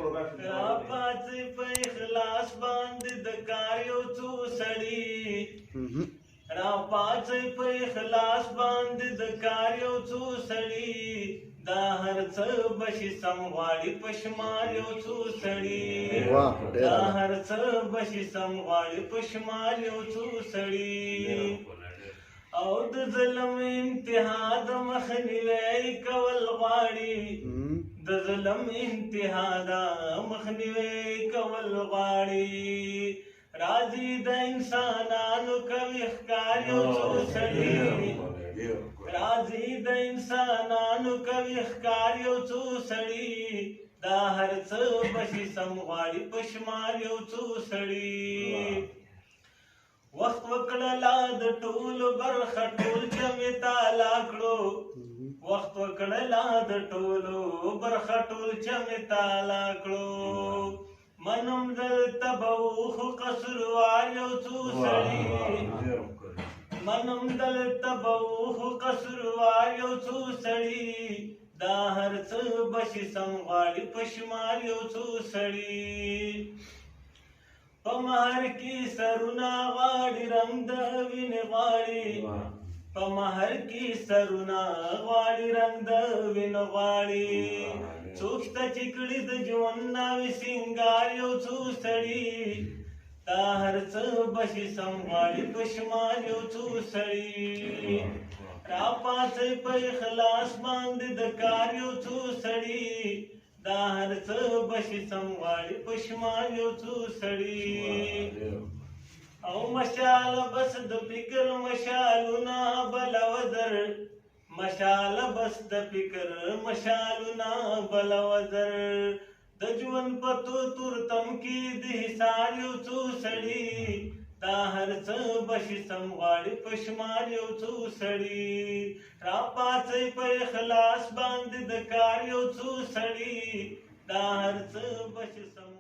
راپاڅئ په اخلاص باندې د کار یو څو سړي راپاڅئ په اخلاص باندې د کار یو څو سړي دا هر څه بشي سم غواړي پشمار یو څو سړي دا هر څه بشي سم غواړي پشمار یو څو سړي او د ظلم انتها د مخنیوي کول غواړي د ظلم انتها د مخنیوي کول غواړي راځي د انسانانو کوي ښکار یو څو سړي راځي د انسانانو کوي ښکار یو څو سړي دا هر څه بشي سم غواړي پشمار یو څو سړي وخت وکړلا د ټولو برخه ټول جمع تالا کړو وخت وکړلا د ټولو برخه ټول جمع تالا کړو منم دلته به خو قصروار یو څو سړي منم دلته به خو قصروار یو څو سړي دا هر څه بشي سم غواړي پشمار یو څو سړي په مهر کې سرونه غواړي رنګ د وینې غواړي په مهر کې سرونه غواړي رنګ د وینې غواړي څوک ته چې کړي د ژوند ناوې سینګار یو څو سړي دا هر څه بشي سم غواړي پشمار یو څو سړي راپاڅئ په اخلاص باندې د کار یو څو سړي دا هر څه بشي سم غواړي پشمار یو څو سړي او مشال بس د فکر مشالونه بلودر مشال بس د فکر مشالونه بلودر د ژوند په تورتم کې د حصار یو څو سړي دا هر څه بشي سم غواړي پشمار یو څو سړي راپاڅئ په اخلاص باندې د کار یو څو سړي دا هر څه بشي سم